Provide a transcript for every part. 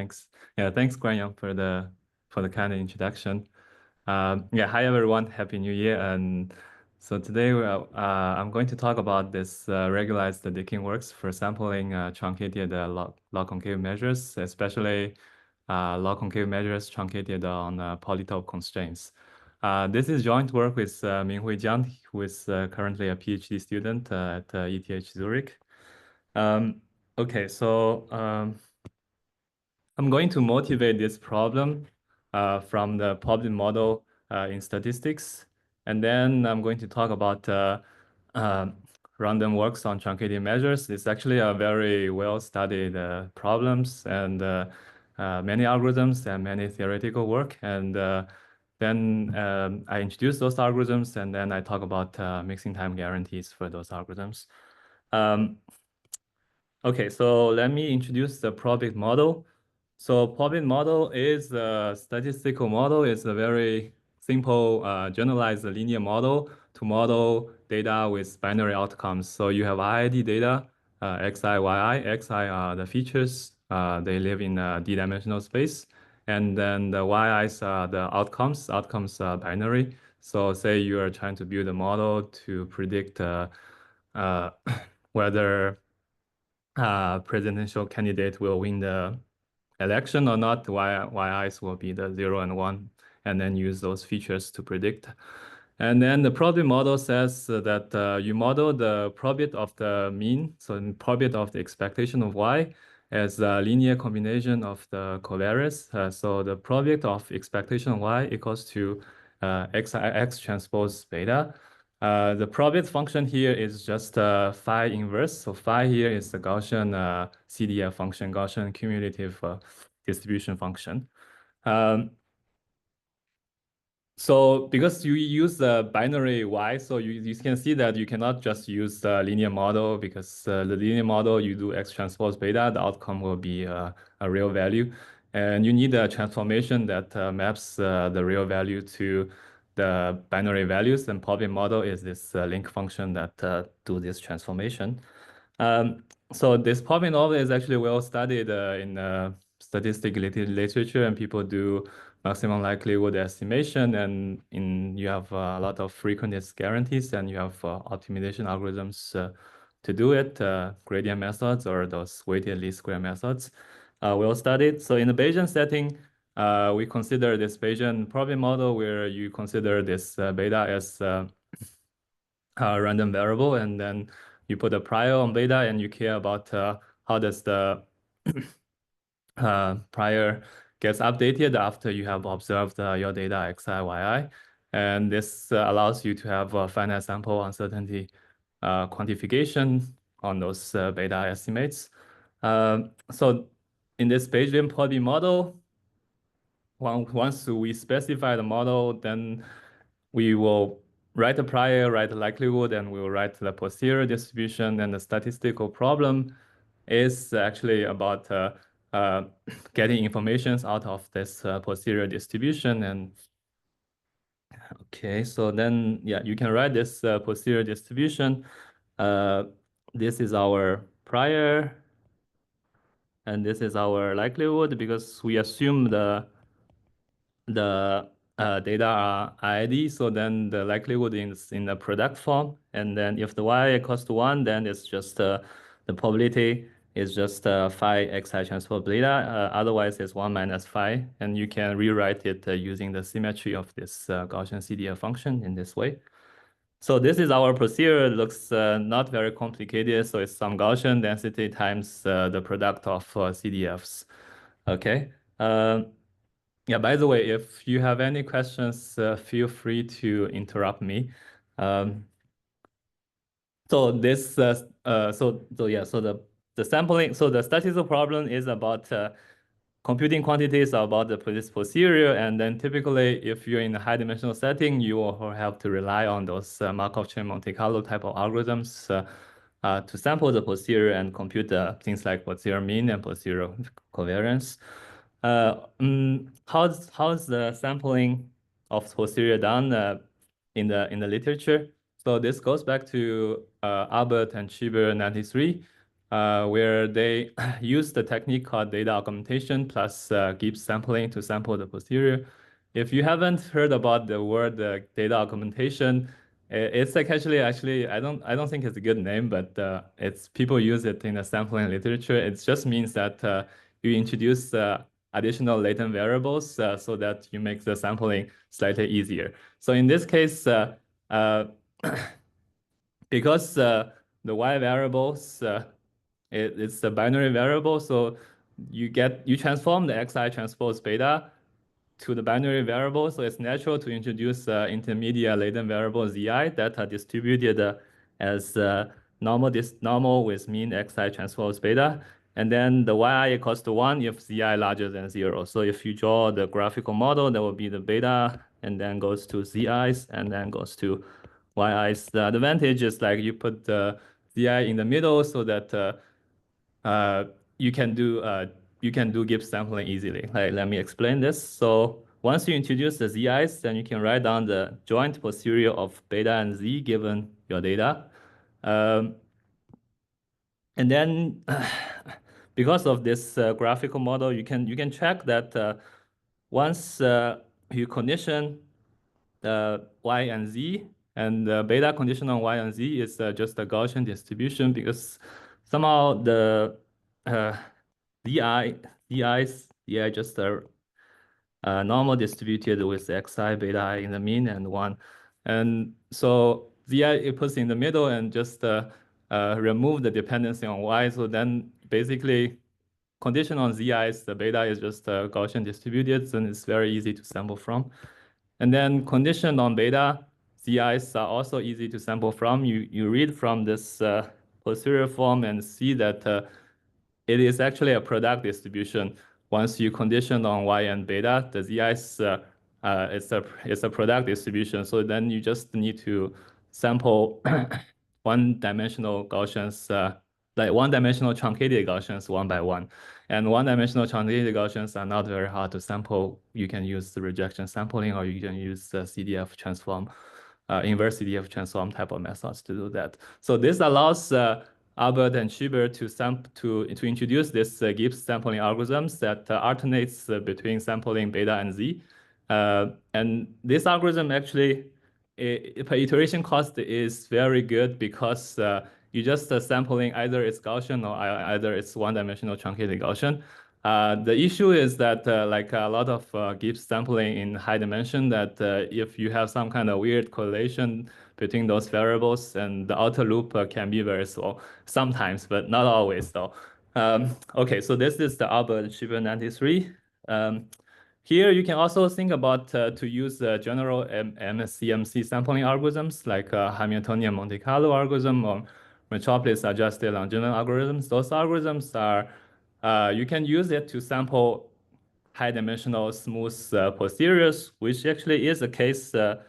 thanks. Yeah, thanks, Guanyang, for the kind of introduction. Yeah, hi everyone, Happy New Year. And so today I'm going to talk about this regularized Dikin works for sampling truncated log-concave measures, especially log-concave measures truncated on polytope constraints. This is joint work with Minghui Jiang, who is currently a PhD student at ETH Zurich. Okay, so I'm going to motivate this problem from the Probit model in statistics. And then I'm going to talk about random works on truncated measures. It's actually a very well-studied problems and many algorithms and many theoretical work. And then I introduce those algorithms, and then I talk about mixing time guarantees for those algorithms. Okay, so let me introduce the Probit model. So Probit model is a statistical model. It's a very simple generalized linear model to model data with binary outcomes. So you have I.I.D data, xi, yi. Xi are the features. They live in a d-dimensional space. And then the yi's are the outcomes. Outcomes are binary. So say you are trying to build a model to predict whether presidential candidate will win the election or not, yi's will be the 0 and 1, and then use those features to predict. And then the Probit model says that you model the Probit of the mean, so the Probit of the expectation of y as a linear combination of the covariates. So the Probit of expectation of y equals to x transpose beta. The Probit function here is just phi inverse. So phi here is the Gaussian CDF function, Gaussian cumulative distribution function. So because you use the binary y, so you can see that you cannot just use the linear model, because the linear model, you do x transpose beta, the outcome will be a real value. And you need a transformation that maps the real value to the binary values. And Probit model is this link function that do this transformation. So this Probit model is actually well studied in statistical literature, and people do maximum likelihood estimation, and you have a lot of frequentist guarantees, and you have optimization algorithms to do it, gradient methods or those weighted least square methods. Well studied. So in the Bayesian setting, we consider this Bayesian Probit model where you consider this beta as a random variable, and then you put a prior on beta, and you care about how does the prior gets updated after you have observed your data xi, yi. And this allows you to have a finite sample uncertainty quantification on those beta estimates. So in this Bayesian Probit model, once we specify the model, then we will write the prior, write the likelihood, and we will write the posterior distribution. And the statistical problem is actually about getting information out of this posterior distribution. And okay, so then, yeah, you can write this posterior distribution. This is our prior, and this is our likelihood, because we assume the data are I.I.D, so then the likelihood is in the product form. And then if the y equals to 1, then it's just the probability is just phi xi transpose beta. Otherwise, it's 1 minus phi. And you can rewrite it using the symmetry of this Gaussian CDF function in this way. So this is our procedure. It looks not very complicated. So it's some Gaussian density times the product of CDFs. Okay. Yeah, by the way, if you have any questions, feel free to interrupt me. So this, so the sampling, so the statistical problem is about computing quantities about this posterior, and then typically, if you're in a high-dimensional setting, you will have to rely on those Markov chain Monte Carlo type of algorithms to sample the posterior and compute things like posterior mean and posterior covariance. How's the sampling of posterior done in the literature? So this goes back to Albert and Schieber 93. where they use the technique called data augmentation plus Gibbs sampling to sample the posterior. If you haven't heard about the word data augmentation, it's like actually I don't think it's a good name, but it's people use it in the sampling literature. It just means that you introduce additional latent variables so that you make the sampling slightly easier. So in this case, because the y variables it's a binary variable, so you transform the xi transpose beta to the binary variable, so it's natural to introduce intermediate latent variable zi that are distributed as normal with mean xi transpose beta, and then the yi equals to 1 if zi larger than 0. So if you draw the graphical model, that will be the beta, and then goes to zi's, and then goes to yi's. The advantage is like you put the zi in the middle so that you can do Gibbs sampling easily. Like, let me explain this. So once you introduce the zi's, then you can write down the joint posterior of beta and z given your data. And then because of this graphical model, you can track that once you condition the y and z, and the beta condition on y and z is just a Gaussian distribution because somehow the di just a normal distributed with xi beta I in the mean and 1. And so zi it puts in the middle and just remove the dependency on y. So then basically condition on zi's, the beta is just Gaussian distributed, and it's very easy to sample from. And then condition on beta, zi's are also easy to sample from. You read from this posterior form and see that it is actually a product distribution. Once you condition on y and beta, the zi's it's a product distribution. So then you just need to sample one-dimensional Gaussians, like one-dimensional truncated Gaussians one by one. And one-dimensional truncated Gaussians are not very hard to sample. You can use the rejection sampling, or you can use the CDF transform, inverse CDF transform type of methods to do that. So this allows Albert and Schieber to introduce this Gibbs sampling algorithms that alternates between sampling beta and z. And this algorithm actually, per iteration cost is very good because you just sampling either it's Gaussian or either it's one-dimensional truncated Gaussian. The issue is that like a lot of Gibbs sampling in high dimension, that if you have some kind of weird correlation between those variables, and the outer loop can be very slow sometimes, but not always though. Okay, so this is the Albert Schieber 93. Here you can also think about to use general MCMC sampling algorithms like Hamiltonian Monte Carlo algorithm or Metropolis adjusted Langevin algorithms. Those algorithms are, you can use it to sample high-dimensional smooth posteriors, which actually is a case in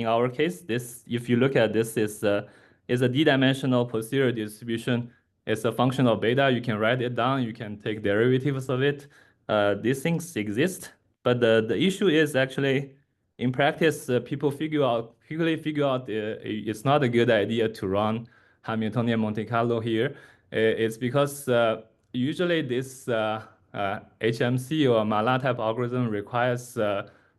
our case. This, if you look at this, is a d-dimensional posterior distribution. It's a function of beta. You can write it down. You can take derivatives of it. These things exist, but the issue is actually in practice, people quickly figure out it's not a good idea to run Hamiltonian Monte Carlo here. It's because usually this HMC or Mala type algorithm requires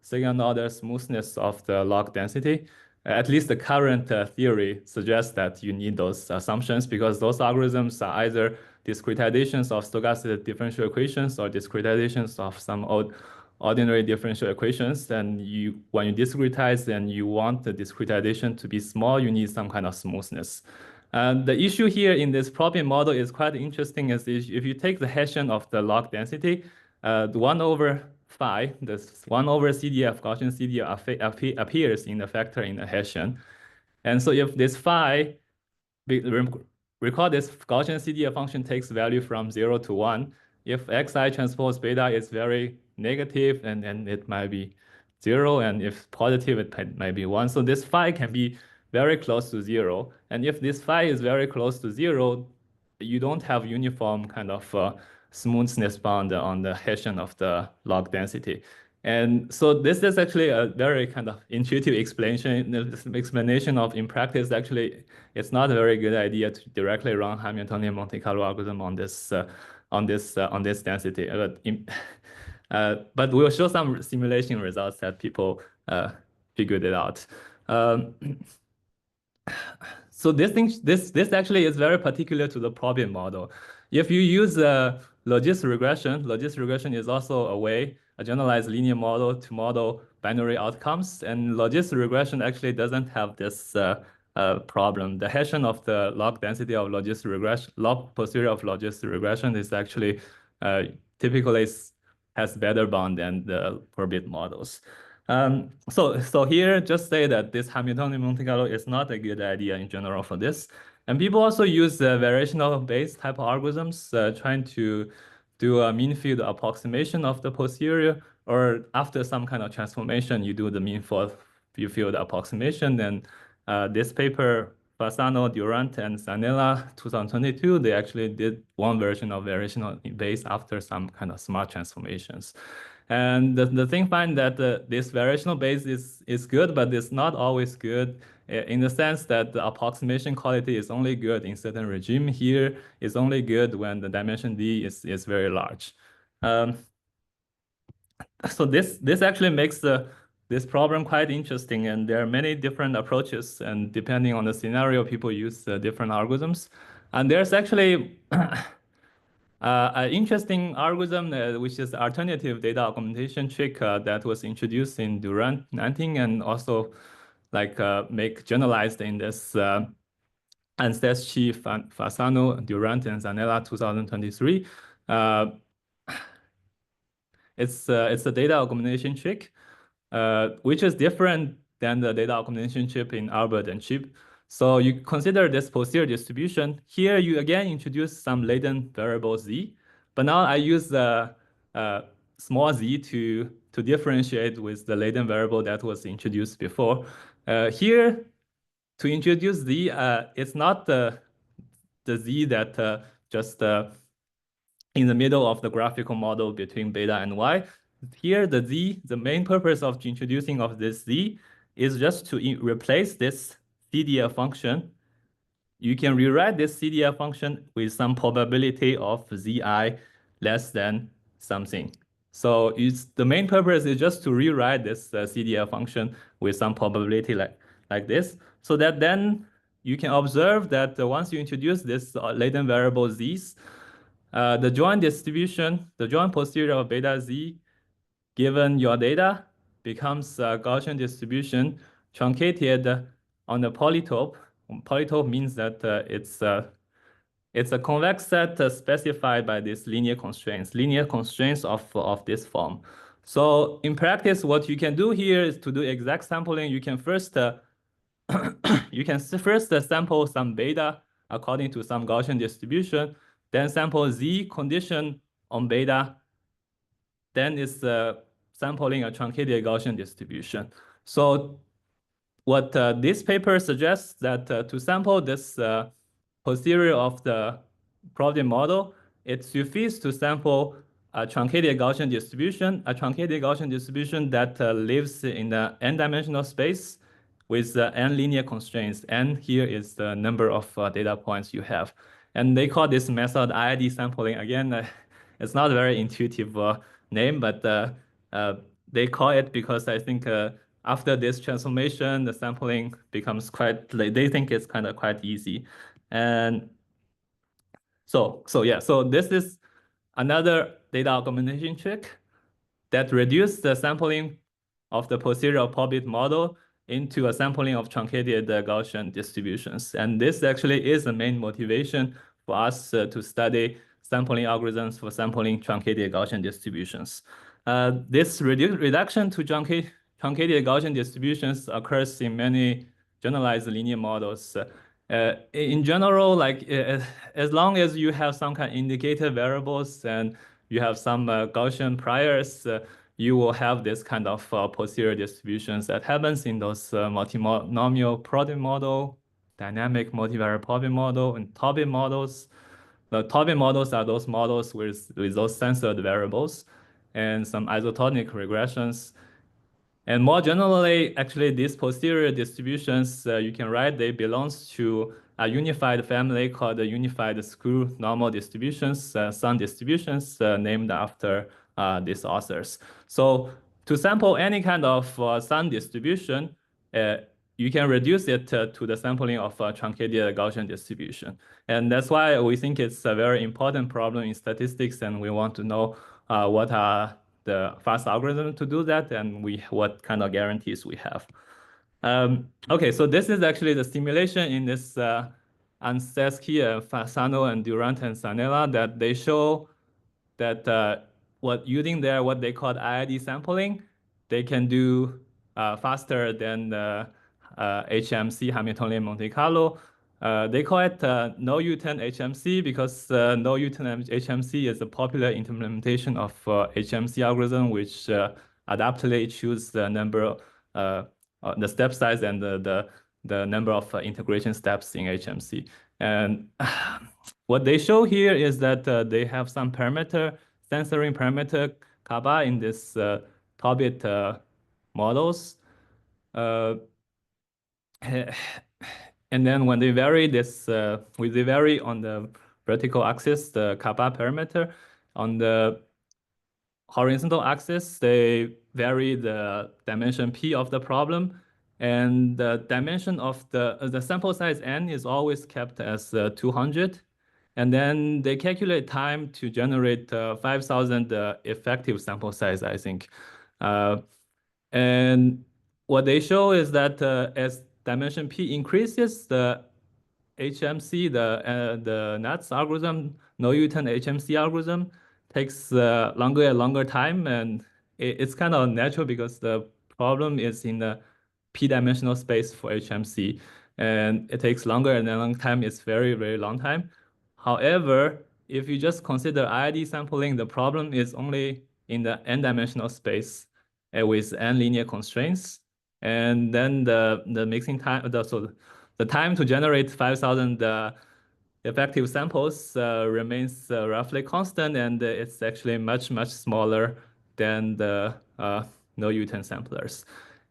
second order smoothness of the log density. At least the current theory suggests that you need those assumptions because those algorithms are either discretizations of stochastic differential equations or discretizations of some ordinary differential equations. And when you discretize and you want the discretization to be small, you need some kind of smoothness. The issue here in this Probit model is quite interesting. Is if you take the Hessian of the log density, the 1 over phi, this 1 over CDF, Gaussian CDF appears in the factor in the Hessian. And so if this phi, recall this Gaussian CDF function takes value from 0 to 1. If xi transpose beta is very negative, and then it might be 0, and if positive, it might be 1. So this phi can be very close to 0. And if this phi is very close to 0, you don't have uniform kind of smoothness bound on the Hessian of the log density. And so this is actually a very kind of intuitive explanation of in practice. Actually, it's not a very good idea to directly run Hamiltonian Monte Carlo algorithm on this density. But we'll show some simulation results that people figured it out. Um, so this actually is very particular to the Probit model. If you use logis regression is also a generalized linear model to model binary outcomes, and logis regression actually doesn't have this problem. The Hessian of the log density of logis regression, log posterior of logis regression is actually typically has better bound than the Probit models. So here, just say that this Hamiltonian Monte Carlo is not a good idea in general for this. And people also use variational based type of algorithms, trying to do a mean field approximation of the posterior, or after some kind of transformation, you do the mean field approximation. And this paper, Fasano, Durant, and Zanella, 2022, they actually did one version of variational base after some kind of smart transformations. And the thing find that this variational base is good, but it's not always good in the sense that the approximation quality is only good in certain regime. Here is only good when the dimension D is very large. So this actually makes this problem quite interesting, and there are many different approaches, and depending on the scenario, people use different algorithms. And there's actually an interesting algorithm, which is alternative data augmentation trick that was introduced in Durant 19 and also like make generalized in this Ancestry, Fasano, Durant, and Zanella 2023. It's a data augmentation trick, which is different than the data augmentation trick in Albert and Chip. So you consider this posterior distribution. Here you again introduce some latent variable z, but now I use the small z to differentiate with the latent variable that was introduced before. Here, to introduce z, it's not the z that just in the middle of the graphical model between beta and y. Here, the main purpose of introducing of this z is just to replace this CDF function. You can rewrite this CDF function with some probability of zi less than something. So the main purpose is just to rewrite this CDF function with some probability like this, so that then you can observe that once you introduce this latent variable z's, the joint distribution, the joint posterior of beta z, given your data, becomes a Gaussian distribution truncated on the polytope. Polytope means that it's a convex set specified by these linear constraints of this form. So in practice, what you can do here is to do exact sampling. You can first sample some beta according to some Gaussian distribution, then sample z condition on beta, then it's sampling a truncated Gaussian distribution. So what this paper suggests that to sample this posterior of the Probit model, it suffices to sample a truncated Gaussian distribution that lives in the n-dimensional space with n linear constraints. N here is the number of data points you have. And they call this method I.I.D sampling. Again, it's not a very intuitive name, but they call it because I think after this transformation, the sampling becomes quite, they think it's kind of quite easy. And so this is another data augmentation trick that reduces the sampling of the posterior Probit model into a sampling of truncated Gaussian distributions. And this actually is the main motivation for us to study sampling algorithms for sampling truncated Gaussian distributions. This reduction to truncated Gaussian distributions occurs in many generalized linear models. In general, like as long as you have some kind of indicator variables and you have some Gaussian priors, you will have this kind of posterior distributions that happens in those multinomial Probit model, dynamic multivariate Probit model, and Tobit models. The Tobit models are those models with those censored variables. and some isotonic regressions. And more generally, actually, these posterior distributions, you can write they belongs to a unified family called the unified screw normal distributions, Sun distributions, named after these authors. So to sample any kind of Sun distribution, you can reduce it to the sampling of a truncated Gaussian distribution. And that's why we think it's a very important problem in statistics, and we want to know what are the fast algorithm to do that, and what kind of guarantees we have. Okay, so this is actually the simulation in this Ansesky, Fasano, and Durant and Sanella that they show that using what they call I.I.D sampling, they can do faster than the HMC, Hamiltonian Monte Carlo. They call it no U-turn HMC because no U-turn HMC is a popular implementation of HMC algorithm, which adaptively choose the number, the step size and the number of integration steps in HMC. And what they show here is that they have some censoring parameter kappa in this Probit models. And then when they vary this, they vary on the vertical axis, the kappa parameter. On the horizontal axis, they vary the dimension p of the problem. And the dimension of the sample size n is always kept as 200. And then they calculate time to generate 5,000 effective sample size, I think. And what they show is that as dimension p increases, the HMC, the NATS algorithm, no U-turn HMC algorithm, takes longer and longer time, and it's kind of natural because the problem is in the p-dimensional space for HMC, and it takes longer and a long time. It's very, very long time. However, if you just consider I.I.D sampling, the problem is only in the n-dimensional space with n linear constraints, and then the mixing time, so the time to generate 5,000 effective samples remains roughly constant, and it's actually much, much smaller than the no U-turn samplers.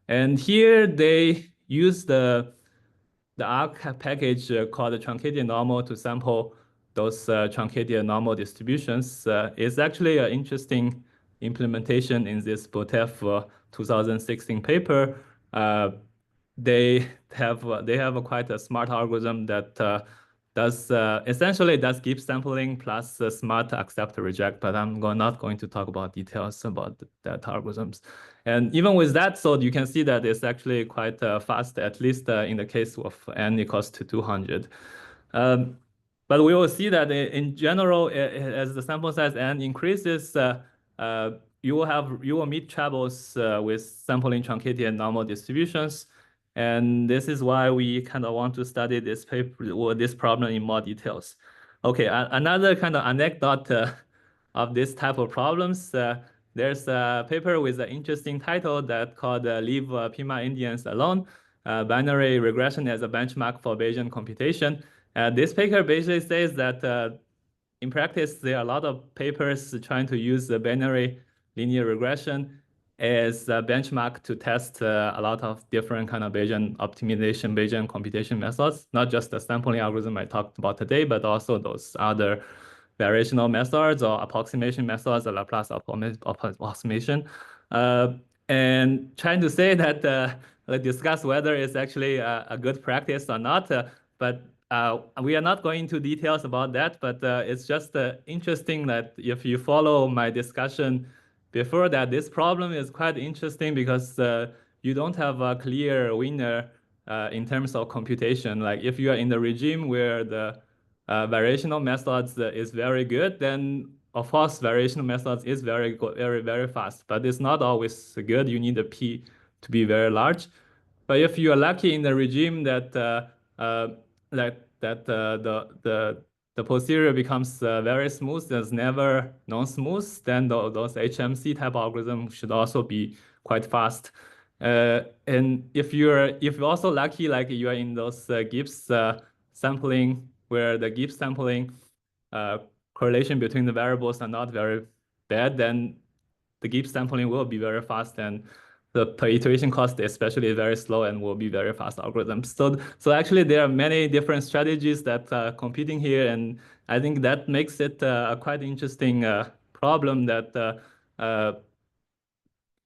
And here they use the ARC package called the truncated normal to sample those truncated normal distributions. It's actually an interesting implementation in this BOTEF 2016 paper. They have quite a smart algorithm that essentially does Gibbs sampling plus smart accept reject, but I'm not going to talk about details about that algorithms. And even with that, so you can see that it's actually quite fast, at least in the case of n equals to 200. But we will see that in general, as the sample size n increases, you will meet troubles with sampling truncated normal distributions. And this is why we kind of want to study this paper or this problem in more details. Okay, another kind of anecdote of this type of problems. There's a paper with an interesting title that called Leave Pima Indians Alone, Binary Regression as a Benchmark for Bayesian Computation. This paper basically says that in practice, there are a lot of papers trying to use the binary linear regression as a benchmark to test a lot of different kind of Bayesian optimization, Bayesian computation methods, not just the sampling algorithm I talked about today, but also those other variational methods or approximation methods, or Laplace approximation. And trying to say that, discuss whether it's actually a good practice or not, but we are not going into details about that, but it's just interesting that if you follow my discussion before that, this problem is quite interesting because you don't have a clear winner in terms of computation. Like if you are in the regime where the variational methods is very good, then of course variational methods is very good, very, very fast, but it's not always good. You need a P to be very large. But if you are lucky in the regime that the posterior becomes very smooth, there's never non-smooth, then those HMC type algorithms should also be quite fast. And if you're also lucky, like you are in those Gibbs sampling, where the Gibbs sampling correlation between the variables are not very bad, then the Gibbs sampling will be very fast, and the per iteration cost especially is very slow and will be very fast algorithms. So actually there are many different strategies that are competing here, and I think that makes it a quite interesting problem that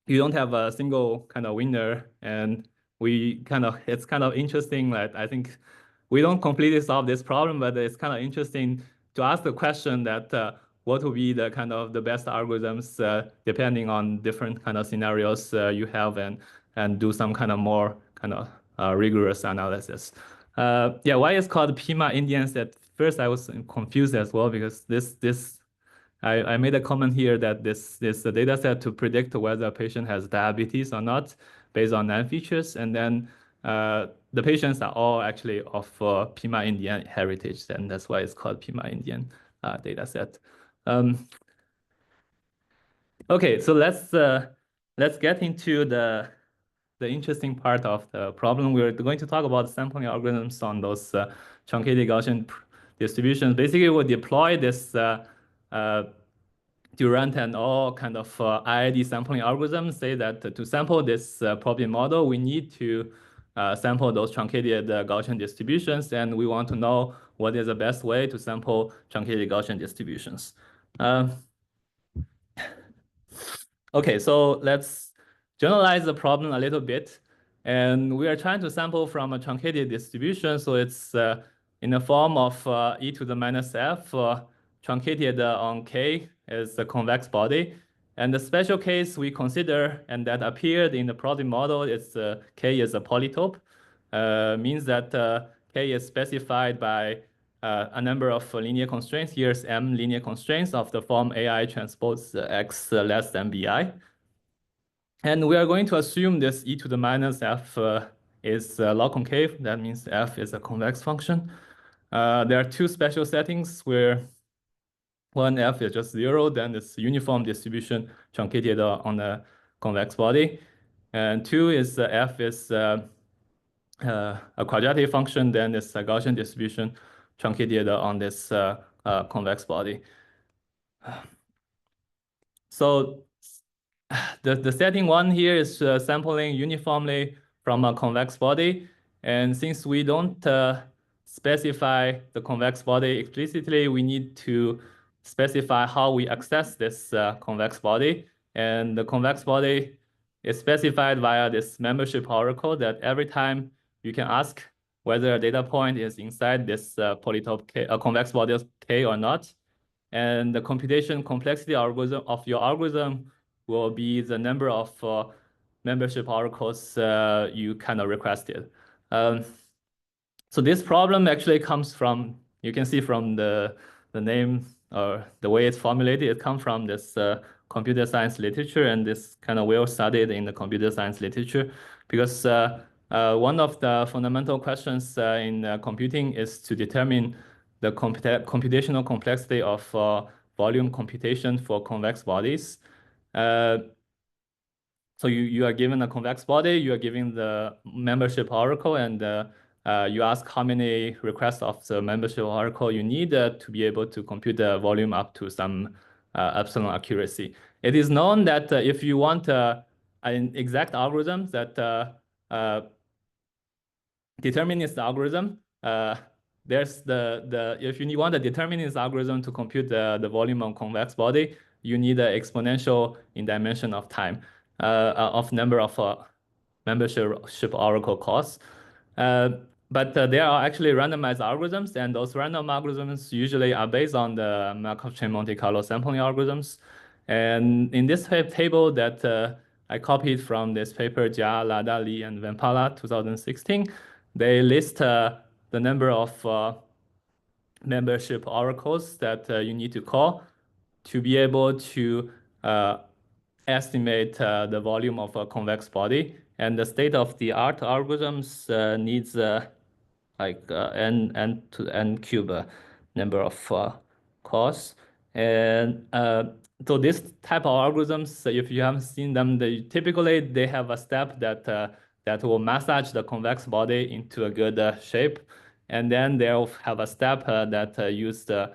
you don't have a single kind of winner, and it's kind of interesting that I think we don't completely solve this problem, but it's kind of interesting to ask the question that what would be the kind of the best algorithms depending on different kind of scenarios you have, and do some kind of more kind of rigorous analysis. Yeah, why it's called Pima Indians? At first I was confused as well, because I made a comment here that this a data set to predict whether a patient has diabetes or not based on 9 features, and then the patients are all actually of Pima Indian heritage, and that's why it's called Pima Indian data set. Okay, so let's get into the interesting part of the problem. We're going to talk about sampling algorithms on those truncated Gaussian distributions. Basically, we'll deploy this Durant and all kind of I.I.D sampling algorithms say that to sample this Probit model, we need to sample those truncated Gaussian distributions, and we want to know what is the best way to sample truncated Gaussian distributions. Okay, so let's generalize the problem a little bit. And we are trying to sample from a truncated distribution. So it's in the form of e to the minus f, truncated on k as a convex body. And the special case we consider, and that appeared in the Probit model, is k is a polytope. Means that k is specified by a number of linear constraints. Here's m linear constraints of the form AI transpose x less than bi. And we are going to assume this e to the minus f is log concave. That means f is a convex function. There are two special settings where one f is just 0, then it's uniform distribution truncated on a convex body. And two is f is a quadratic function, then it's a Gaussian distribution truncated on this convex body. So the setting one here is sampling uniformly from a convex body. And since we don't specify the convex body explicitly, we need to specify how we access this convex body. And the convex body is specified via this membership oracle that every time you can ask whether a data point is inside this polytope K, convex body K or not. And the computation complexity algorithm of your algorithm will be the number of membership oracles you kind of requested. So this problem actually comes from, you can see from the name or the way it's formulated, it comes from this computer science literature, and this kind of well studied in the computer science literature, because one of the fundamental questions in computing is to determine the computational complexity of volume computation for convex bodies. So you are given a convex body, you are given the membership oracle, and you ask how many requests of the membership oracle you need to be able to compute the volume up to some epsilon accuracy. It is known that if you want an exact algorithm that determinist algorithm, there's if you want a determinist algorithm to compute the volume of convex body, you need an exponential in dimension of time of number of membership oracle calls. But there are actually randomized algorithms, and those random algorithms usually are based on the Markov chain Monte Carlo sampling algorithms. And in this table that I copied from this paper, Jia, Lada, Li, and Vampala, 2016, they list the number of membership oracles that you need to call to be able to estimate the volume of a convex body. And the state-of-the-art algorithms needs like n to n cube number of calls. And so this type of algorithms, if you haven't seen them, typically they have a step that will massage the convex body into a good shape. And then they'll have a step that use the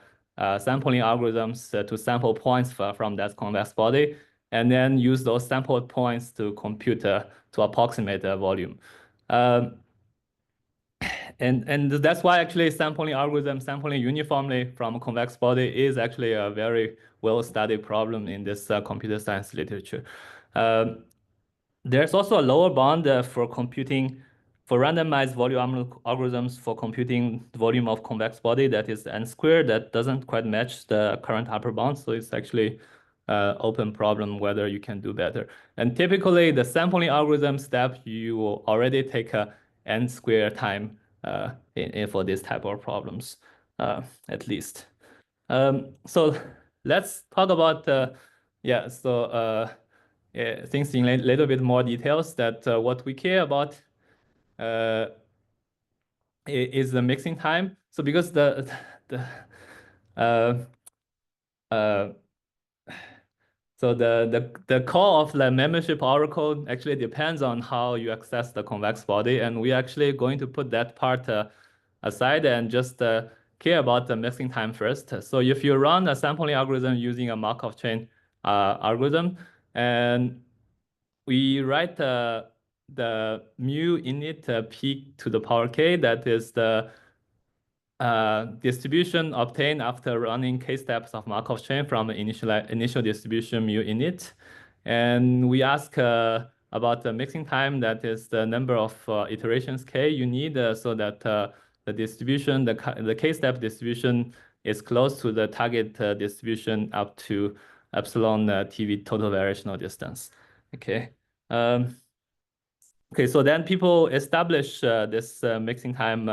sampling algorithms to sample points from that convex body. and then use those sampled points to compute to approximate the volume. And that's why actually sampling algorithm, sampling uniformly from a convex body is actually a very well-studied problem in this computer science literature. There's also a lower bound for computing, for randomized volume algorithms for computing the volume of convex body that is n squared that doesn't quite match the current upper bound. So it's actually open problem whether you can do better. And typically the sampling algorithm step, you will already take a n squared time for this type of problems, at least. So let's talk about, things in a little bit more details that what we care about is the mixing time. So because so the core of the membership oracle actually depends on how you access the convex body, and we're actually going to put that part aside and just care about the mixing time first. So if you run a sampling algorithm using a Markov chain algorithm, and we write the mu init p to the power k, that is the distribution obtained after running k steps of Markov chain from initial distribution mu init. And we ask about the mixing time, that is the number of iterations k you need so that the distribution, the k-step distribution is close to the target distribution up to epsilon TV total variational distance. Okay. Okay, so then people establish this mixing time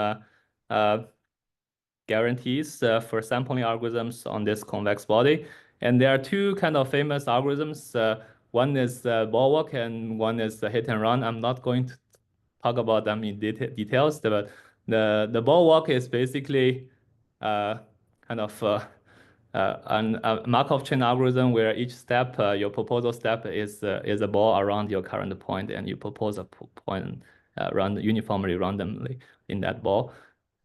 guarantees for sampling algorithms on this convex body. And there are two kind of famous algorithms. One is ball walk and one is hit and run. I'm not going to talk about them in details, but the ball walk is basically kind of a Markov chain algorithm where each step, your proposal step is a ball around your current point, and you propose a point uniformly randomly in that ball.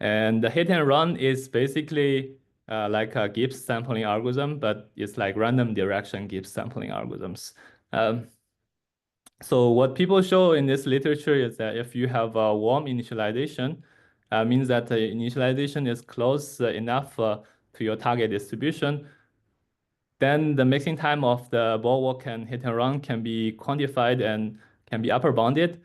And the hit and run is basically like a Gibbs sampling algorithm, but it's like random direction Gibbs sampling algorithms. So what people show in this literature is that if you have a warm initialization, means that the initialization is close enough to your target distribution, then the mixing time of the ball walk and hit and run can be quantified and can be upper bounded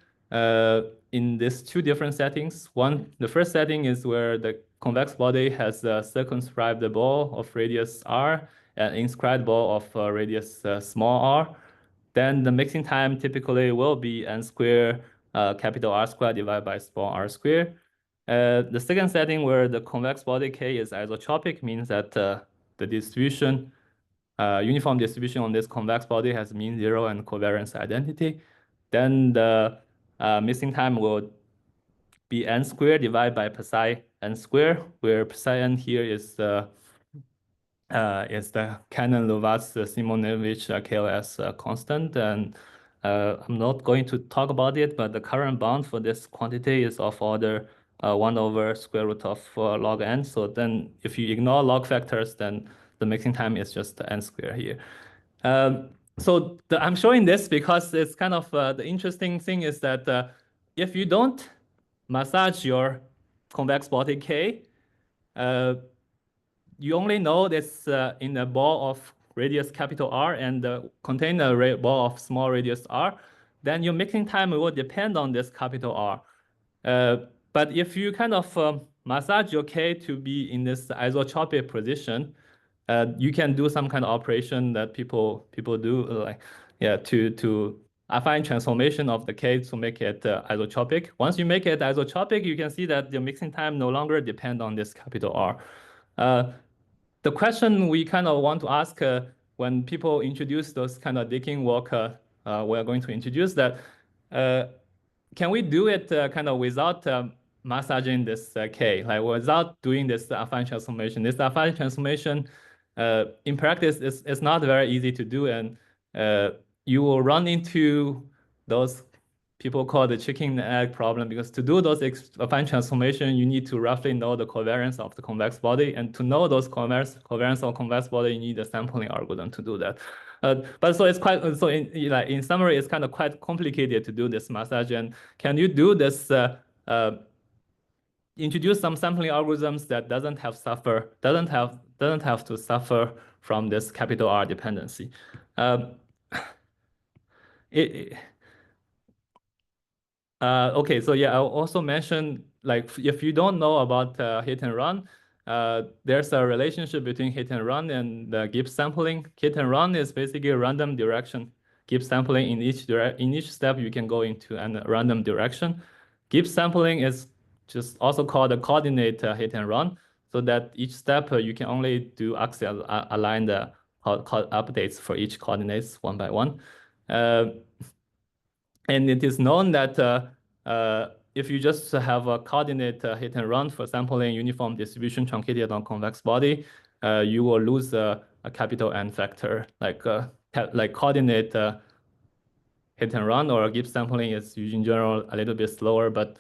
in these two different settings. The first setting is where the convex body has a circumscribed ball of radius r and inscribed ball of radius small r. Then the mixing time typically will be n squared capital R squared divided by small r squared. The second setting where the convex body K is isotropic means that the distribution, uniform distribution on this convex body has mean zero and covariance identity. Then the mixing time will be n squared divided by psi n squared, where psi n here is the Cannon-Lovatz-Simonovich KLS constant. And I'm not going to talk about it, but the current bound for this quantity is of order 1 over square root of log n. So then if you ignore log factors, then the mixing time is just n squared here. So I'm showing this because it's kind of the interesting thing is that if you don't massage your convex body K, you only know this in a ball of radius capital R and contain a ball of small radius r, then your mixing time will depend on this capital R. But if you kind of massage your K to be in this isotropic position, you can do some kind of operation that people do to affine transformation of the K to make it isotropic. Once you make it isotropic, you can see that the mixing time no longer depend on this capital R. The question we kind of want to ask when people introduce those kind of Dikin work, we're going to introduce that, can we do it kind of without massaging this K, like without doing this affine transformation? This affine transformation in practice is not very easy to do, and you will run into those people call the chicken and egg problem, because to do those affine transformation, you need to roughly know the covariance of the convex body, and to know those covariance of convex body, you need a sampling algorithm to do that. But so it's quite so in summary, it's kind of quite complicated to do this massage. And can you do this? Introduce some sampling algorithms that doesn't have to suffer from this capital R dependency. It, okay, so yeah, I'll also mention, like, if you don't know about hit and run, there's a relationship between hit and run and Gibbs sampling. Hit and run is basically a random direction. Gibbs sampling in each step you can go into a random direction. Gibbs sampling is just also called a coordinate hit and run, so that each step you can only do axial align the updates for each coordinates one by one. And it is known that if you just have a coordinate hit and run for sampling uniform distribution truncated on convex body, you will lose a capital N factor. Like coordinate hit and run or Gibbs sampling is in general a little bit slower, but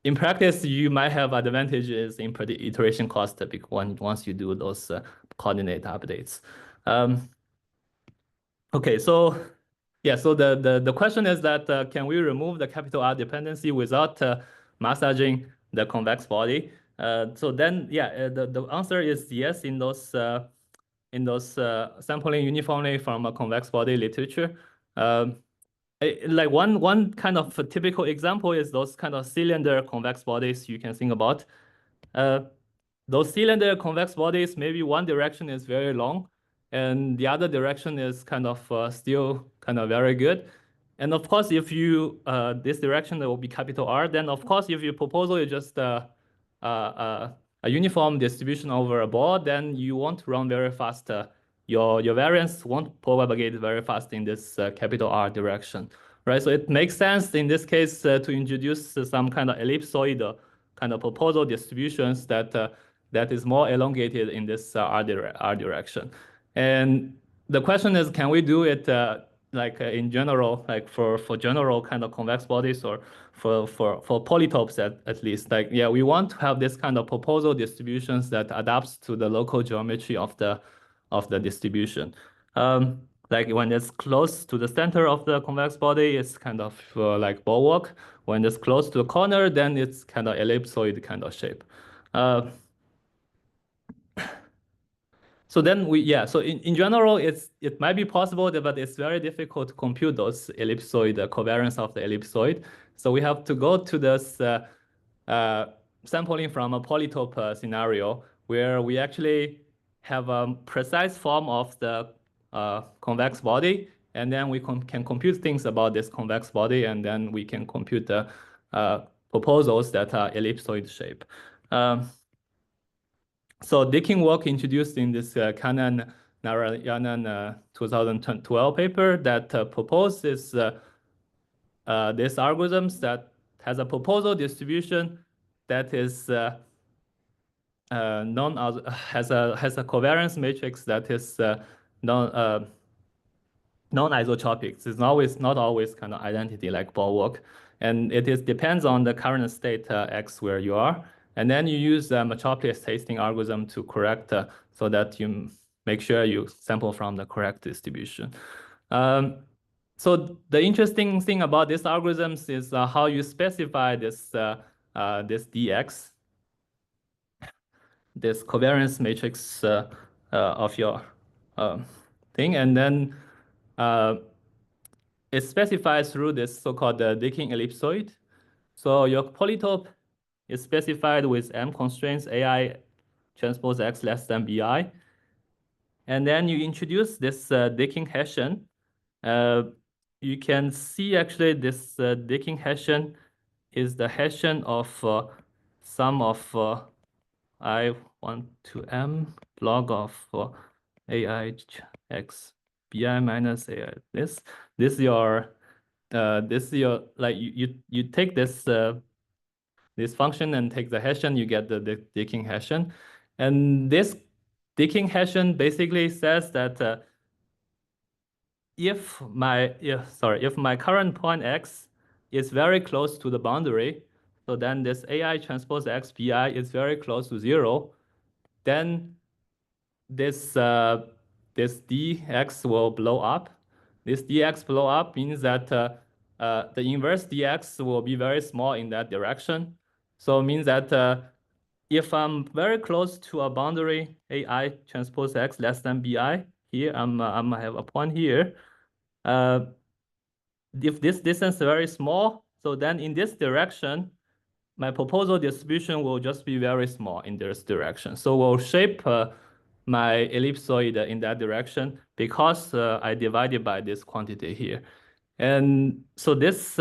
in practice, you might have advantages in iteration cost once you do those coordinate updates. Okay, so yeah, so the question is that can we remove the capital R dependency without massaging the convex body? So then, yeah, the answer is yes in those sampling uniformly from a convex body literature. Like one kind of a typical example is those kind of cylinder convex bodies you can think about. Those cylinder convex bodies, maybe one direction is very long and the other direction is kind of still kind of very good. And of course, if you, this direction will be capital R, then of course, if your proposal is just a uniform distribution over a ball, then you won't run very fast. Your variance won't propagate very fast in this capital R direction, right? So it makes sense in this case to introduce some kind of ellipsoid kind of proposal distributions that is more elongated in this R direction. And the question is, can we do it in general, like for general kind of convex bodies or for polytopes at least? Like, yeah, we want to have this kind of proposal distributions that adapts to the local geometry of the distribution. Like when it's close to the center of the convex body, it's kind of like bulwark. When it's close to the corner, then it's kind of ellipsoid kind of shape. So then so in general, it might be possible, but it's very difficult to compute those ellipsoid, the covariance of the ellipsoid. So we have to go to this sampling from a polytope scenario where we actually have a precise form of the convex body, and then we can compute things about this convex body, and then we can compute the proposals that are ellipsoid shape. So Dikin work introduced in this Kanan Narayanan 2012 paper that proposes these algorithms that has a proposal distribution that is known as has a covariance matrix that is non-isotropic. It's not always kind of identity like bulwark, and depends on the current state X where you are. And then you use the Metropolis tasting algorithm to correct so that you make sure you sample from the correct distribution. So the interesting thing about these algorithms is how you specify this dx, this covariance matrix of your thing, and then it specifies through this so-called Dikin ellipsoid. So your polytope is specified with M constraints AI transpose X less than BI. And then you introduce this Dikin Hessian. You can see actually this Dikin Hessian is the Hessian of sum of I1 to M log of AI X BI minus AI. This is your like you take this this function and take the Hessian, you get the Dikin Hessian. And this Dikin Hessian basically says that if my current point X is very close to the boundary, so then this AI transpose X BI is very close to 0, then this this dx will blow up. This dx blow up means that the inverse dx will be very small in that direction. So it means that if I'm very close to a boundary AI transpose X less than BI, here I'm have a point here. If this distance is very small, so then in this direction, my proposal distribution will just be very small in this direction. So we'll shape my ellipsoid in that direction because I divided by this quantity here. And so this,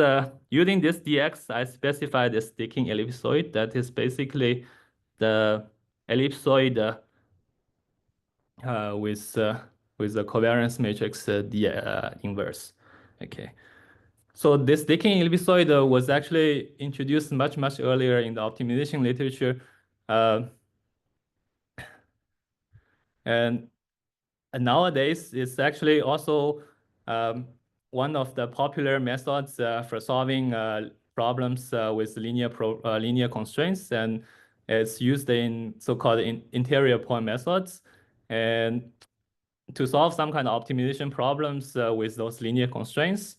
using this dx, I specify this Dikin ellipsoid that is basically the ellipsoid with the covariance matrix D inverse. Okay. So this Dikin ellipsoid was actually introduced much earlier in the optimization literature, and nowadays it's actually also one of the popular methods for solving problems with linear constraints, and it's used in so-called interior point methods. And to solve some kind of optimization problems with those linear constraints,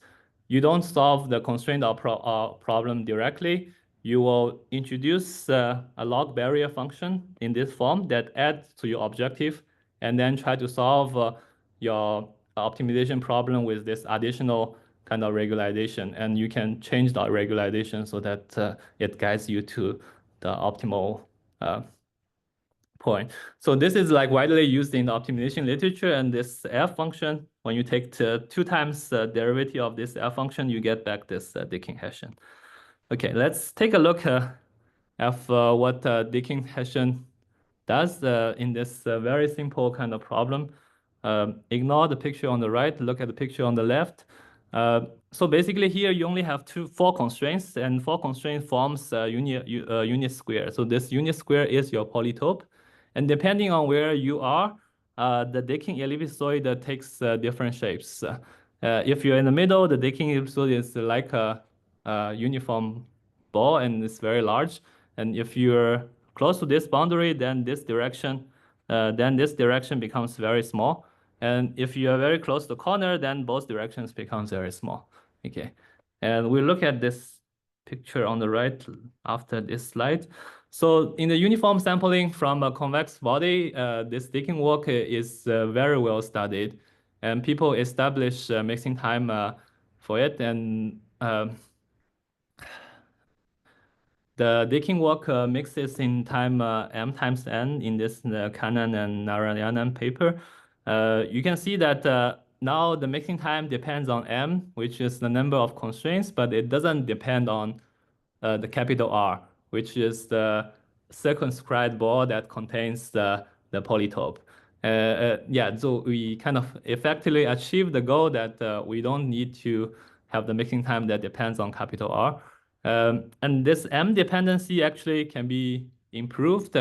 you don't solve the constraint problem directly. You will introduce a log barrier function in this form that adds to your objective, and then try to solve your optimization problem with this additional kind of regularization. And you can change the regularization so that it guides you to the optimal point. So this is like widely used in the optimization literature, and this f function, when you take 2 times the derivative of this f function, you get back this Dikin Hessian. Okay, let's take a look at what Dikin Hessian does in this very simple kind of problem. Ignore the picture on the right, look at the picture on the left. So basically here you only have 4 constraints, and 4 constraints forms unit square. So this unit square is your polytope. And depending on where you are, the Dikin ellipsoid takes different shapes. If you're in the middle, the Dikin ellipsoid is like a uniform ball and it's very large. And if you're close to this boundary, then this direction becomes very small. And if you are very close to the corner, then both directions becomes very small. Okay, and we look at this picture on the right after this slide. So in the uniform sampling from a convex body, this Dikin work is very well studied, and people establish mixing time for it. And the Dikin work mixes in time m times n in this Kannan and Narayanan paper. You can see that now the mixing time depends on m, which is the number of constraints, but it doesn't depend on the capital R, which is the circumscribed ball that contains the polytope. Yeah, so we kind of effectively achieve the goal that we don't need to have the mixing time that depends on capital R. And this M dependency actually can be improved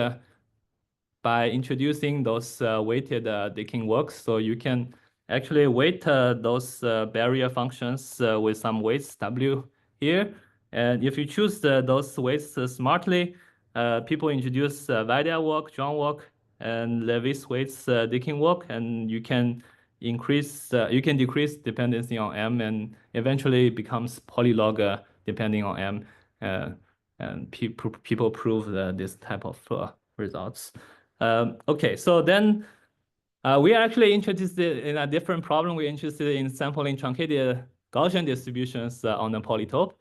by introducing those weighted Dikin works. So you can actually weight those barrier functions with some weights W here. And if you choose those weights smartly, people introduce Vaidya work, John work, and Levis weights Dikin work, and you can decrease dependency on M, and eventually becomes polylog depending on M. And people prove this type of results. Okay, so then we are actually interested in a different problem. We're interested in sampling truncated Gaussian distributions on the polytope.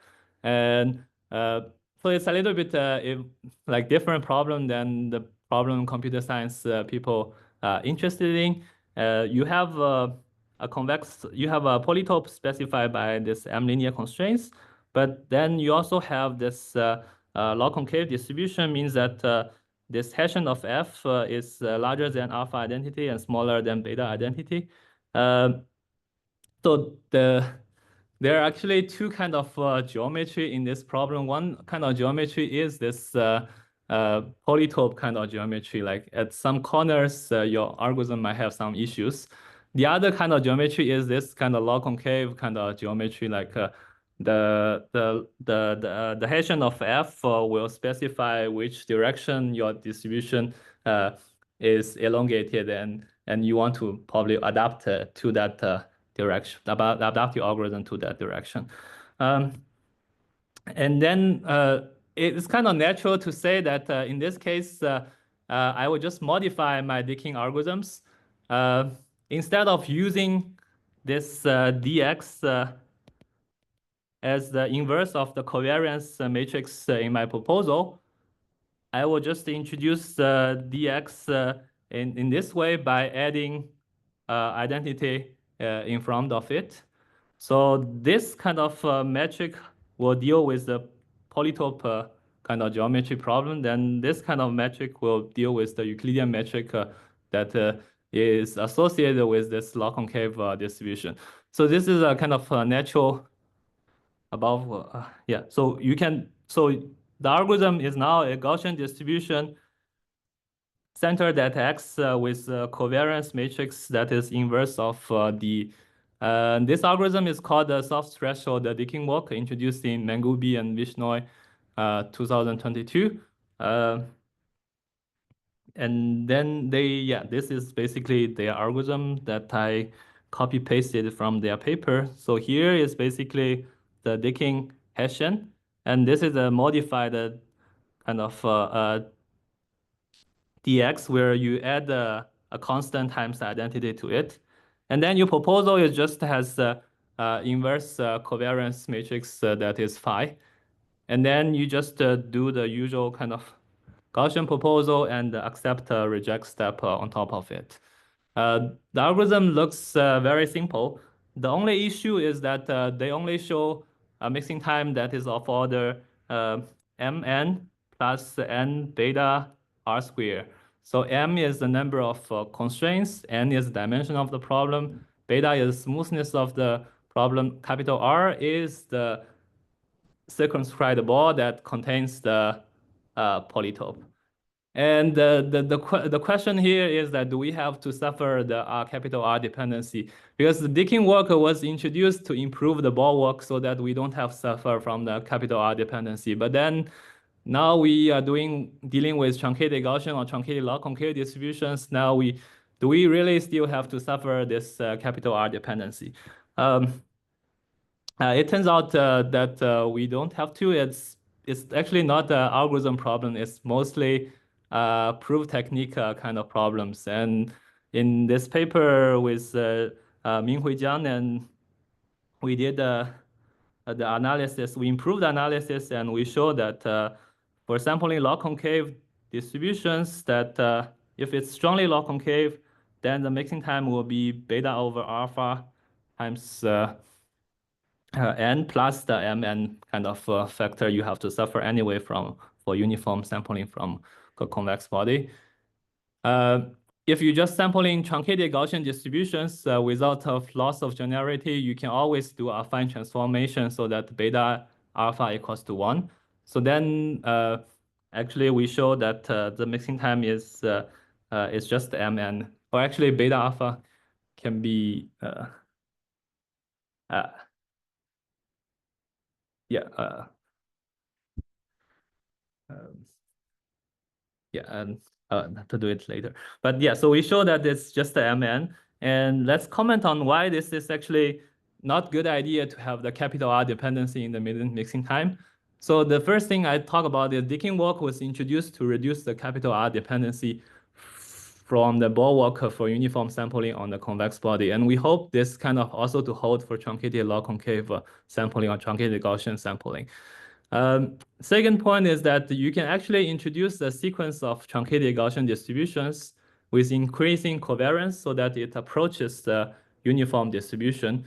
And so it's a little bit like different problem than the problem computer science people interested in. You have a polytope specified by this M linear constraints, but then you also have this Logconcave distribution, means that this Hessian of f is larger than alpha identity and smaller than beta identity. So there are actually 2 kind of geometry in this problem. One kind of geometry is this polytope kind of geometry. Like at some corners, your algorithm might have some issues. The other kind of geometry is this kind of Logconcave kind of geometry, like the Hessian of f will specify which direction your distribution is elongated, and and you want to probably adapt to that direction, adapt your algorithm to that direction. And then it's kind of natural to say that in this case, I will just modify my Dikin algorithms. Instead of using this dx as the inverse of the covariance matrix in my proposal, I will just introduce dx in this way by adding identity in front of it. So this kind of metric will deal with the polytope kind of geometry problem. Then this kind of metric will deal with the Euclidean metric that is associated with this Logconcave distribution. So this is a kind of natural above, yeah. So the algorithm is now a Gaussian distribution centered at X with a covariance matrix that is inverse of this algorithm is called the soft threshold Dikin walk, introduced in Mangubi and Vishnoi 2022. And then this is basically their algorithm that I copy pasted from their paper. So here is basically the Dikin Hessian, and this is a modified kind of dx where you add a constant times the identity to it. And then your proposal is just has the inverse covariance matrix that is phi. And then you just do the usual kind of Gaussian proposal and accept a reject step on top of it. The algorithm looks very simple. The only issue is that they only show a mixing time that is of order mn plus n beta r square. So m is the number of constraints, n is the dimension of the problem, beta is smoothness of the problem, capital R is the circumscribed ball that contains the polytope. And the question here is that do we have to suffer the capital R dependency? Because the Dikin work was introduced to improve the ball work so that we don't have suffer from the capital R dependency. But then now we are dealing with truncated Gaussian or truncated Logconcave distributions. Now do we really still have to suffer this capital R dependency? It turns out that we don't have to. It's actually not an algorithm problem. It's mostly proof technique kind of problems. And in this paper with Minghui Jiang, and we did the analysis. We improved the analysis, and we showed that for sampling Logconcave distributions, that if it's strongly Logconcave, then the mixing time will be beta over alpha times n plus the mn kind of factor you have to suffer anyway for uniform sampling from a convex body. If you just sampling truncated Gaussian distributions without loss of generality, you can always do a affine transformation so that beta alpha equals to 1. So then actually we show that the mixing time is just mn, or actually beta alpha can be yeah. Yeah, and to do it later. But yeah, so we show that it's just the mn. And let's comment on why this is actually not good idea to have the capital R dependency in the mixing time. So the first thing I talk about is Dikin walk was introduced to reduce the capital R dependency from the ball walk for uniform sampling on the convex body. And we hope this kind of also to hold for truncated Logconcave sampling or truncated Gaussian sampling. Second point is that you can actually introduce a sequence of truncated Gaussian distributions with increasing covariance so that it approaches the uniform distribution.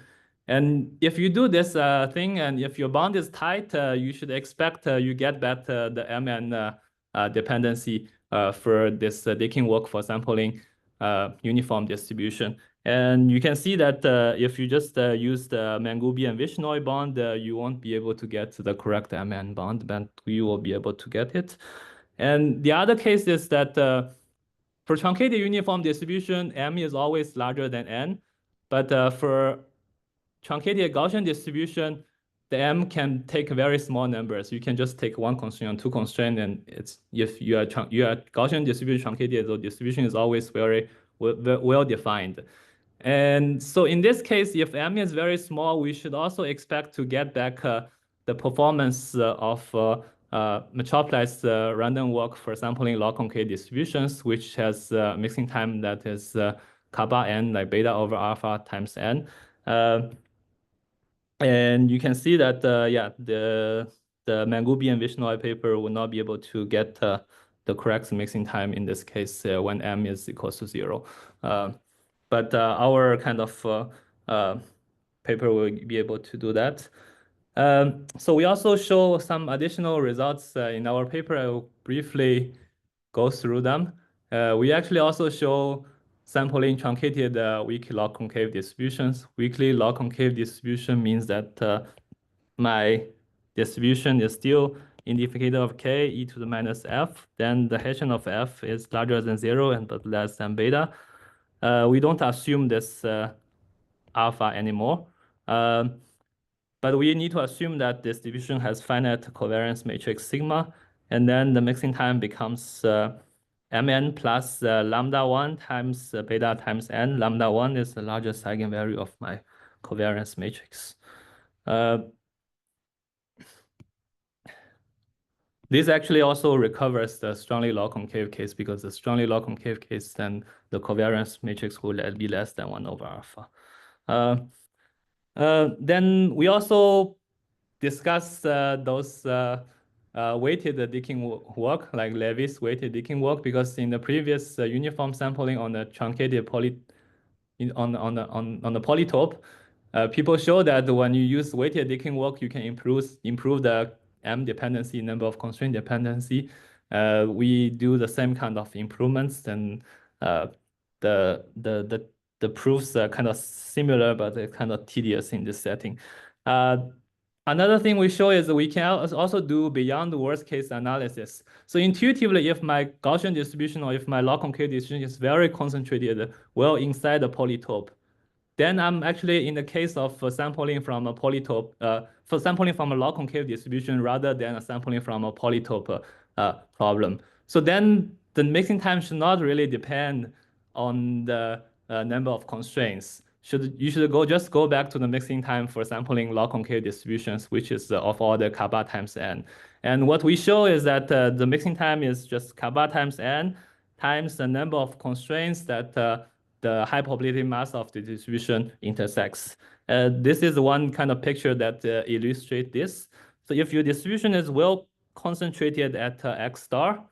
And if you do this thing, and if your bond is tight, you should expect you get back the mn dependency for this Dikin work for sampling uniform distribution. And you can see that if you just use the Mangubi and Vishnoi bond, you won't be able to get the correct mn bond, but you will be able to get it. And the other case is that for truncated uniform distribution, m is always larger than n. But for truncated Gaussian distribution, the m can take very small numbers. You can just take one constraint or two constraints, and it's if you are Gaussian distribution truncated, the distribution is always very well defined. And so in this case, if M is very small, we should also expect to get back the performance of Metropolis random walk for sampling log-concave distributions, which has mixing time that is kappa n, like beta over alpha times n. And you can see that, yeah, the Mangubi and Vishnoi paper will not be able to get the correct mixing time in this case when M is equals to 0. But our kind of paper will be able to do that. So we also show some additional results in our paper. I will briefly go through them. We actually also show sampling truncated weak log-concave distributions. Weakly log-concave distribution means that my distribution is still in the indicator of k e to the minus f. Then the Hessian of f is larger than 0 and but less than beta. We don't assume this alpha anymore. But we need to assume that this distribution has finite covariance matrix sigma, and then the mixing time becomes mn plus lambda 1 times beta times n. Lambda 1 is the largest eigenvalue of my covariance matrix. This actually also recovers the strongly log-concave case, because the strongly log-concave case, then the covariance matrix will be less than 1 over alpha. Then we also discuss those weighted Dikin work, like Levy's weighted Dikin work, because in the previous uniform sampling on the truncated on the polytope, people show that when you use weighted Dikin work, you can improve the M dependency, number of constraint dependency. We do the same kind of improvements, and the proofs are kind of similar, but they're kind of tedious in this setting. Another thing we show is we can also do beyond the worst case analysis. So intuitively, if my Gaussian distribution or if my log-concave distribution is very concentrated well inside the polytope, then I'm actually in the case of sampling from a polytope, for sampling from a log-concave distribution rather than a sampling from a polytope problem. So then the mixing time should not really depend on the number of constraints. You should just go back to the mixing time for sampling log-concave distributions, which is of order kappa times n. And what we show is that the mixing time is just kappa times n times the number of constraints that the high probability mass of the distribution intersects. This is one kind of picture that illustrates this. So if your distribution is well concentrated at x star,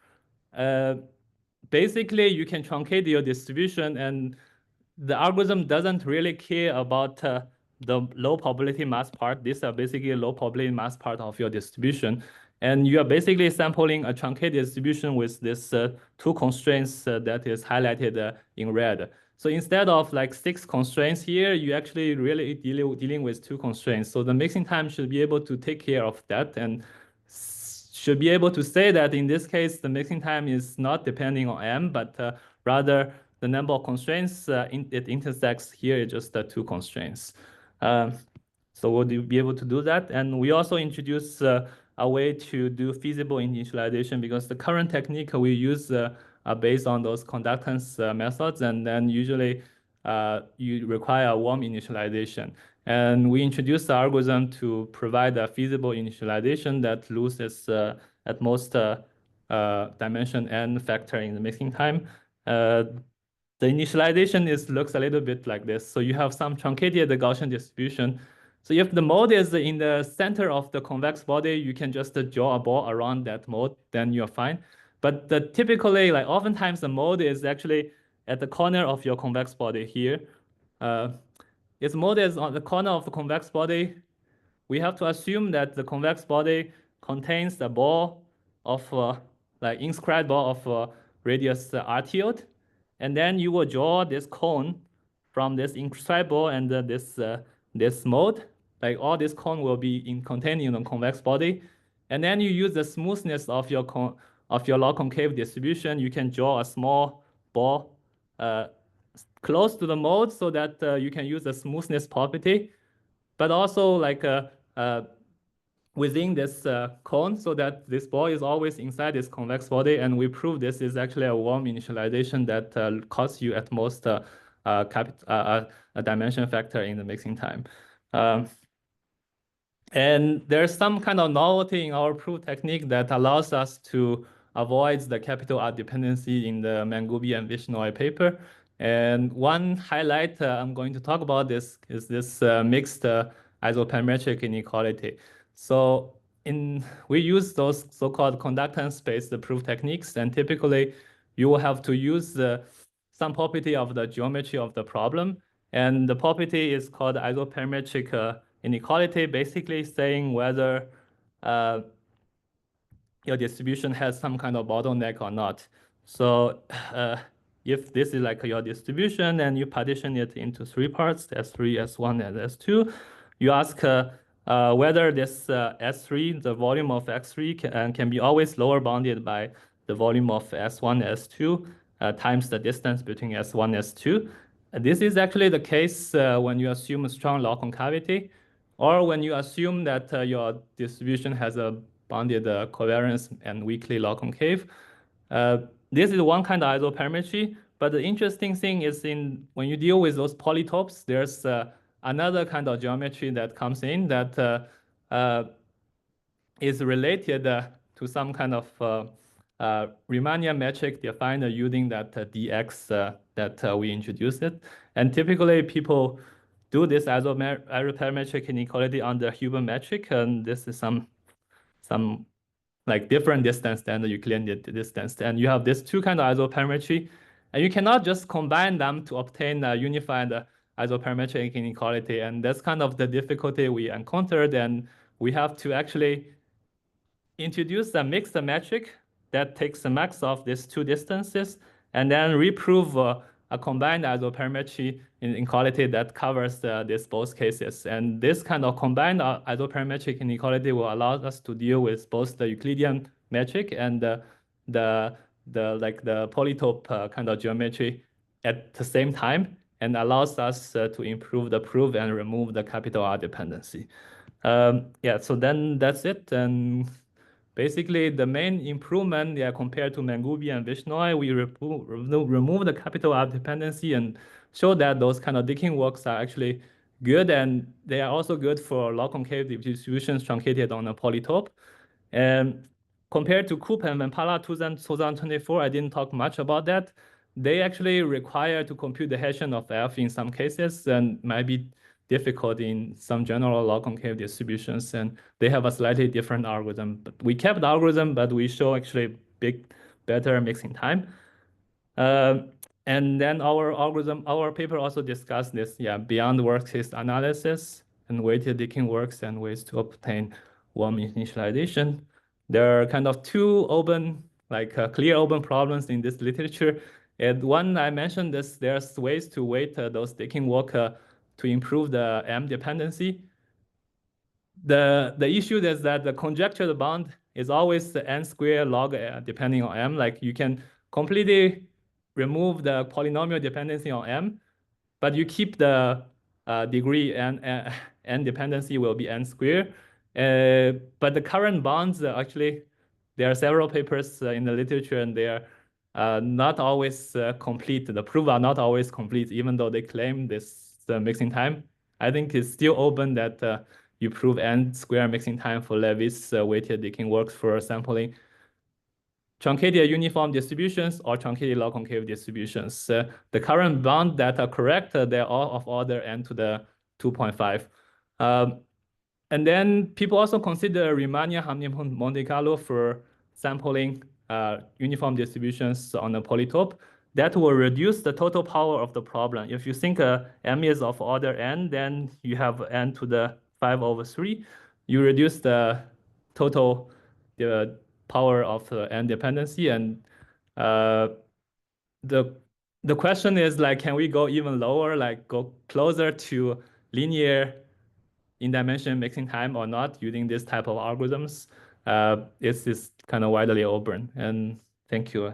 basically you can truncate your distribution, and the algorithm doesn't really care about the low probability mass part. These are basically low probability mass part of your distribution. And you are basically sampling a truncated distribution with this two constraints that is highlighted in red. So instead of like 6 constraints here, you actually really dealing with 2 constraints. So the mixing time should be able to take care of that, and should be able to say that in this case, the mixing time is not depending on M, but rather the number of constraints it intersects here is just the 2 constraints. So we'll be able to do that. And we also introduce a way to do feasible initialization, because the current technique we use are based on those conductance methods, and then usually you require a warm initialization. And we introduced the algorithm to provide a feasible initialization that loses at most dimension n factor in the mixing time. The initialization looks a little bit like this. So you have some truncated Gaussian distribution. So if the mode is in the center of the convex body, you can just draw a ball around that mode, then you're fine. But typically, like oftentimes the mode is actually at the corner of your convex body here. If the mode is on the corner of the convex body, we have to assume that the convex body contains the ball of like inscribed ball of radius r tilde. And then you will draw this cone from this inscribed ball and this mode. Like all this cone will be contained in the convex body. And then you use the smoothness of your log-concave distribution. You can draw a small ball close to the mode so that you can use the smoothness property. But also like within this cone so that this ball is always inside this convex body. And we prove this is actually a warm initialization that costs you at most a dimension factor in the mixing time. And there's some kind of novelty in our proof technique that allows us to avoid the capital R dependency in the Mangubi and Vishnoi paper. And one highlight I'm going to talk about this is this mixed isoperimetric inequality. So we use those so-called conductance-based proof techniques, and typically you will have to use some property of the geometry of the problem. And the property is called isoperimetric inequality, basically saying whether your distribution has some kind of bottleneck or not. So if this is like your distribution and you partition it into 3 parts, S3, S1, and S2, you ask whether this S3, the volume of X3 can be always lower bounded by the volume of S1, S2 times the distance between S1, S2. This is actually the case when you assume a strong log concavity, or when you assume that your distribution has a bounded covariance and weakly log concave. This is one kind of isoperimetry, but the interesting thing is when you deal with those polytopes, there's another kind of geometry that comes in that is related to some kind of Riemannian metric defined using that dx that we introduced it. And typically people do this isoperimetric inequality under Huber metric, and this is some like different distance than the Euclidean distance. And you have these two kind of isoperimetry, and you cannot just combine them to obtain a unified isoperimetric inequality. And that's kind of the difficulty we encountered, and we have to actually introduce a mixed metric that takes the max of these two distances and then reprove a combined isoperimetry inequality that covers these both cases. And this kind of combined isoperimetric inequality will allow us to deal with both the Euclidean metric and the polytope kind of geometry at the same time, and allows us to improve the proof and remove the capital R dependency. Yeah, so then that's it. And basically, the main improvement, compared to Mangubi and Vishnoi, we remove the capital R dependency and show that those kind of Dikin works are actually good, and they are also good for log concave distributions truncated on a polytope. And compared to Coop and Vampala 2024, I didn't talk much about that. They actually require to compute the Hessian of F in some cases, and might be difficult in some general log concave distributions, and they have a slightly different algorithm. But we kept the algorithm, but we show actually better mixing time. And then our paper also discussed this, beyond workspace analysis and weighted Dikin works and ways to obtain warm initialization. There are kind of two open, clear open problems in this literature. And one I mentioned this, there's ways to weight those Dikin work to improve the M dependency. The issue is that the conjectured bound is always the n squared log depending on M. Like you can completely remove the polynomial dependency on M, but you keep the degree n dependency will be n squared. But the current bounds actually, there are several papers in the literature, and they are not always complete. The proof are not always complete, even though they claim this mixing time. I think it's still open that you prove n square mixing time for Levis weighted Dikin works for sampling truncated uniform distributions or truncated log concave distributions. The current bound that are correct, they're all of order n to the 2.5. And then people also consider Riemannian Monte Carlo for sampling uniform distributions on a polytope. That will reduce the total power of the problem. If you think m is of order n, then you have n to the 5/3. You reduce the total power of n dependency, and the question is like, can we go even lower, like go closer to linear in dimension mixing time or not using this type of algorithms? It's kind of widely open. And thank you.